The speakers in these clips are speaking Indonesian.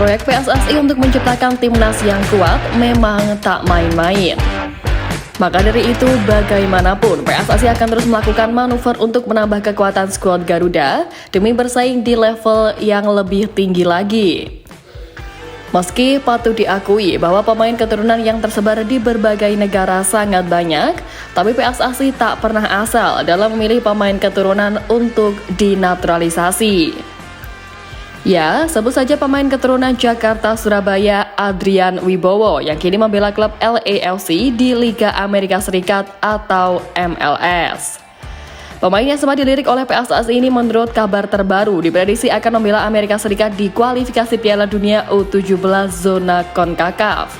Proyek PSSI untuk menciptakan timnas yang kuat memang tak main-main. Maka dari itu, bagaimanapun PSSI akan terus melakukan manuver untuk menambah kekuatan skuad Garuda demi bersaing di level yang lebih tinggi lagi. Meski patut diakui bahwa pemain keturunan yang tersebar di berbagai negara sangat banyak, tapi PSSI tak pernah asal dalam memilih pemain keturunan untuk dinaturalisasi. Ya, sebut saja pemain keturunan Jakarta Surabaya Adrian Wibowo yang kini membela klub LAFC di Liga Amerika Serikat atau MLS. Pemain yang sempat dilirik oleh PSSI ini menurut kabar terbaru diprediksi akan membela Amerika Serikat di kualifikasi Piala Dunia U17 zona CONCACAF.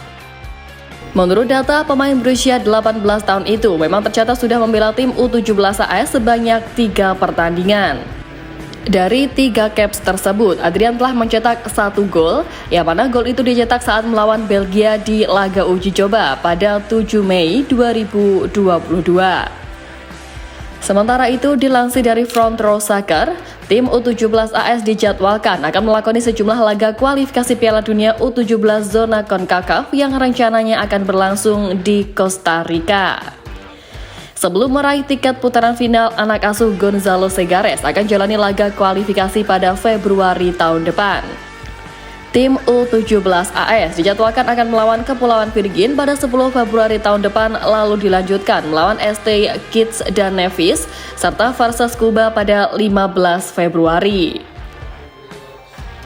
Menurut data, pemain berusia 18 tahun itu memang tercatat sudah membela tim U17 AS sebanyak 3 pertandingan. Dari 3 caps tersebut, Adrian telah mencetak 1 gol, yang mana gol itu dicetak saat melawan Belgia di laga uji coba pada 7 Mei 2022. Sementara itu, dilansir dari Front Row Soccer, tim U17 AS dijadwalkan akan melakoni sejumlah laga kualifikasi Piala Dunia U17 zona CONCACAF yang rencananya akan berlangsung di Costa Rica. Sebelum meraih tiket putaran final, anak asuh Gonzalo Segares akan jalani laga kualifikasi pada Februari tahun depan. Tim U17 AS dijadwalkan akan melawan Kepulauan Virgin pada 10 Februari tahun depan, lalu dilanjutkan melawan ST Kitts dan Nevis, serta versus Kuba pada 15 Februari.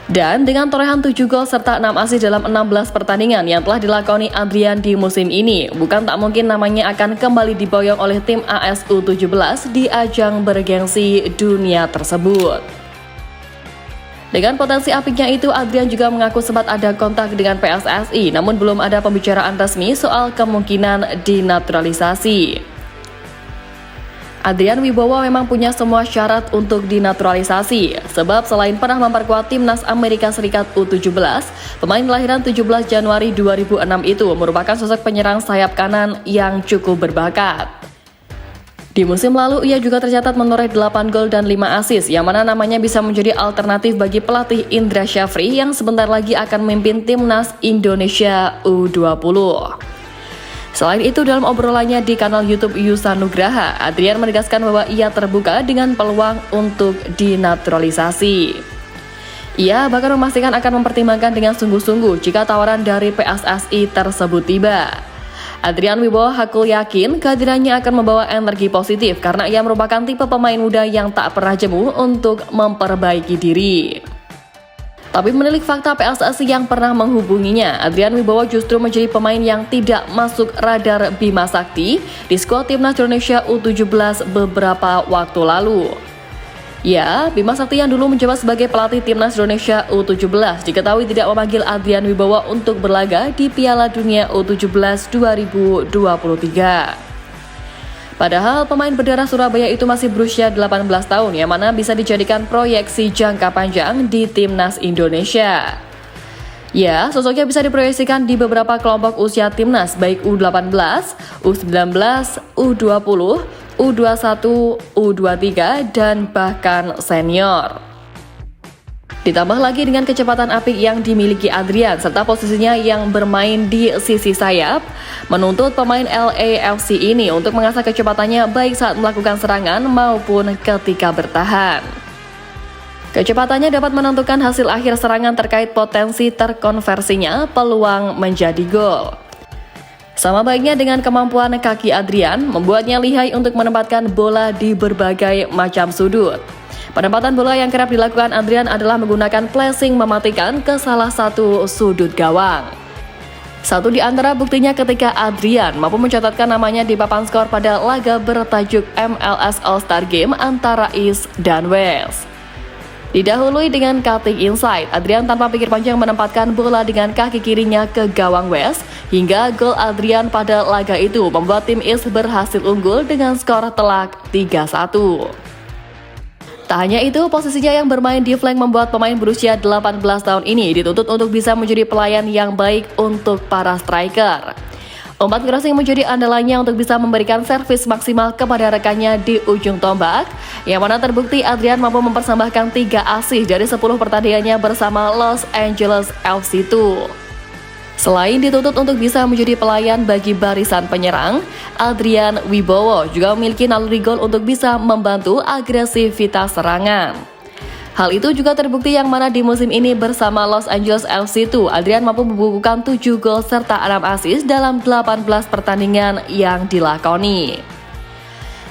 Dan dengan torehan 7 gol serta 6 assist dalam 16 pertandingan yang telah dilakoni Adrian di musim ini, bukan tak mungkin namanya akan kembali diboyong oleh tim AS U17 di ajang bergengsi dunia tersebut. Dengan potensi apiknya itu, Adrian juga mengaku sempat ada kontak dengan PSSI, namun belum ada pembicaraan resmi soal kemungkinan dinaturalisasi. Adrian Wibowo memang punya semua syarat untuk dinaturalisasi, sebab selain pernah memperkuat timnas Amerika Serikat U17, pemain kelahiran 17 Januari 2006 itu merupakan sosok penyerang sayap kanan yang cukup berbakat. Di musim lalu, ia juga tercatat menoreh 8 gol dan 5 assist, yang mana namanya bisa menjadi alternatif bagi pelatih Indra Syafri yang sebentar lagi akan memimpin timnas Indonesia U20. Selain itu, dalam obrolannya di kanal YouTube Yusa Nugraha, Adrian menegaskan bahwa ia terbuka dengan peluang untuk dinaturalisasi. Ia bahkan memastikan akan mempertimbangkan dengan sungguh-sungguh jika tawaran dari PSSI tersebut tiba. Adrian Wibowo hakul yakin kehadirannya akan membawa energi positif karena ia merupakan tipe pemain muda yang tak pernah jemu untuk memperbaiki diri. Tapi menilik fakta PSSI yang pernah menghubunginya, Adrian Wibowo justru menjadi pemain yang tidak masuk radar Bima Sakti di skuad timnas Indonesia U17 beberapa waktu lalu. Ya, Bima Sakti yang dulu menjabat sebagai pelatih timnas Indonesia U17 diketahui tidak memanggil Adrian Wibowo untuk berlaga di Piala Dunia U17 2023. Padahal pemain berdarah Surabaya itu masih berusia 18 tahun yang mana bisa dijadikan proyeksi jangka panjang di timnas Indonesia. Ya, sosoknya bisa diproyeksikan di beberapa kelompok usia timnas baik U18, U19, U20, U21, U23, dan bahkan senior. Ditambah lagi dengan kecepatan apik yang dimiliki Adrian serta posisinya yang bermain di sisi sayap, menuntut pemain LAFC ini untuk mengasah kecepatannya baik saat melakukan serangan maupun ketika bertahan. Kecepatannya dapat menentukan hasil akhir serangan terkait potensi terkonversinya peluang menjadi gol. Sama baiknya dengan kemampuan kaki Adrian, membuatnya lihai untuk menempatkan bola di berbagai macam sudut. Penempatan bola yang kerap dilakukan Adrian adalah menggunakan flashing mematikan ke salah satu sudut gawang. Satu di antara buktinya ketika Adrian mampu mencatatkan namanya di papan skor pada laga bertajuk MLS All-Star Game antara East dan West. Didahului dengan cutting inside, Adrian tanpa pikir panjang menempatkan bola dengan kaki kirinya ke gawang West, hingga gol Adrian pada laga itu membuat tim East berhasil unggul dengan skor telak 3-1. Tak hanya itu, posisinya yang bermain di flank membuat pemain berusia 18 tahun ini dituntut untuk bisa menjadi pelayan yang baik untuk para striker. Umpan crossing menjadi andalannya untuk bisa memberikan servis maksimal kepada rekannya di ujung tombak, yang mana terbukti Adrian mampu mempersembahkan 3 assist dari 10 pertandingannya bersama Los Angeles FC 2. Selain dituntut untuk bisa menjadi pelayan bagi barisan penyerang, Adrian Wibowo juga memiliki naluri gol untuk bisa membantu agresivitas serangan. Hal itu juga terbukti yang mana di musim ini bersama Los Angeles FC 2, Adrian mampu membukukan 7 gol serta 6 assist dalam 18 pertandingan yang dilakoni.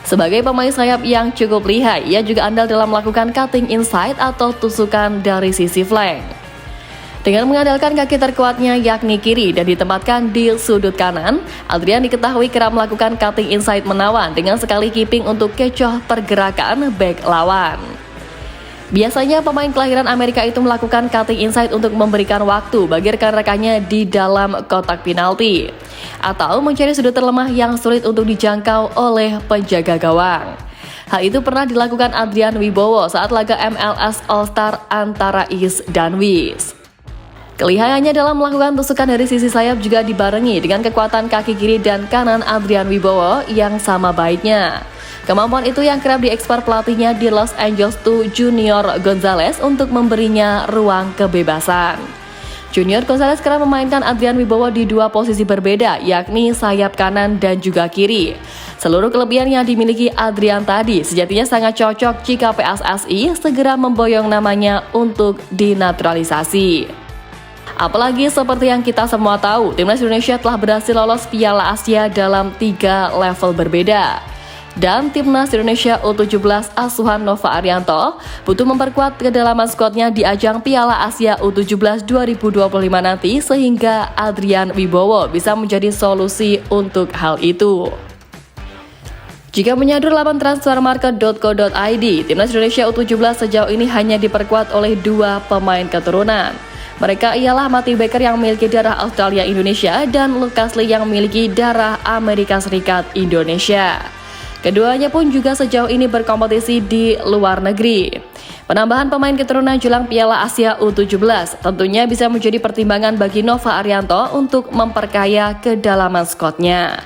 Sebagai pemain sayap yang cukup lihai, ia juga andal dalam melakukan cutting inside atau tusukan dari sisi flank. Dengan mengandalkan kaki terkuatnya yakni kiri dan ditempatkan di sudut kanan, Adrian diketahui kerap melakukan cutting inside menawan dengan sekali keeping untuk kecoh pergerakan bek lawan. Biasanya pemain kelahiran Amerika itu melakukan cutting inside untuk memberikan waktu bagi rekan-rekannya di dalam kotak penalti, atau mencari sudut terlemah yang sulit untuk dijangkau oleh penjaga gawang. Hal itu pernah dilakukan Adrian Wibowo saat laga MLS All-Star antara East dan West. Kelihayannya dalam melakukan tusukan dari sisi sayap juga dibarengi dengan kekuatan kaki kiri dan kanan Adrian Wibowo yang sama baiknya. Kemampuan itu yang kerap diekspor pelatihnya di Los Angeles 2, Junior Gonzalez, untuk memberinya ruang kebebasan. Junior Gonzalez kerap memainkan Adrian Wibowo di 2 posisi berbeda, yakni sayap kanan dan juga kiri. Seluruh kelebihan yang dimiliki Adrian tadi sejatinya sangat cocok jika PSSI segera memboyong namanya untuk dinaturalisasi. Apalagi seperti yang kita semua tahu, timnas Indonesia telah berhasil lolos Piala Asia dalam 3 level berbeda. Dan timnas Indonesia U17 asuhan Nova Arianto butuh memperkuat kedalaman skuadnya di ajang Piala Asia U17 2025 nanti, sehingga Adrian Wibowo bisa menjadi solusi untuk hal itu. Jika menyadur laman transfermarket.co.id, timnas Indonesia U17 sejauh ini hanya diperkuat oleh 2 pemain keturunan. Mereka ialah Matthew Baker yang memiliki darah Australia Indonesia dan Lucas Lee yang memiliki darah Amerika Serikat Indonesia. Keduanya pun juga sejauh ini berkompetisi di luar negeri. Penambahan pemain keturunan jelang Piala Asia U17 tentunya bisa menjadi pertimbangan bagi Nova Arianto untuk memperkaya kedalaman skuadnya.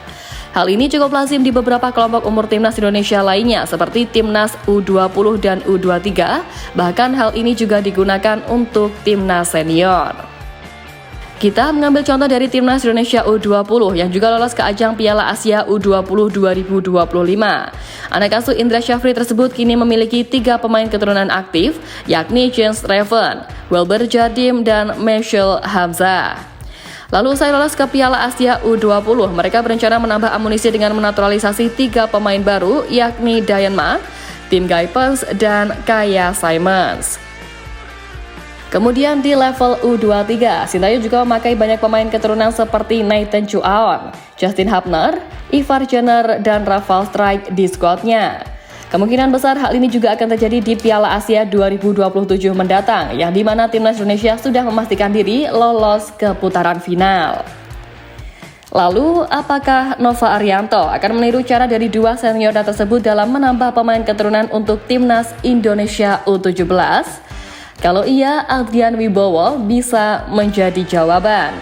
Hal ini cukup lazim di beberapa kelompok umur timnas Indonesia lainnya seperti timnas U20 dan U23, bahkan hal ini juga digunakan untuk timnas senior. Kita mengambil contoh dari timnas Indonesia U20 yang juga lolos ke ajang Piala Asia U20 2025. Anak asuh Indra Syafri tersebut kini memiliki 3 pemain keturunan aktif, yakni James Raven, Wilber Jardim, dan Michelle Hamzah. Lalu usai lolos ke Piala Asia U20, mereka berencana menambah amunisi dengan menaturalisasi 3 pemain baru, yakni Diane Mark, Tim Guipers, dan Kaya Simons. Kemudian di level U23, Sintayong juga memakai banyak pemain keturunan seperti Nathan Chuaon, Justin Hubner, Ivar Jenner, dan Rafael Strijk di skuadnya. Kemungkinan besar hal ini juga akan terjadi di Piala Asia 2027 mendatang, yang dimana timnas Indonesia sudah memastikan diri lolos ke putaran final. Lalu, apakah Nova Arianto akan meniru cara dari 2 senior tersebut dalam menambah pemain keturunan untuk timnas Indonesia U17? Kalau iya, Adrian Wibowo bisa menjadi jawaban.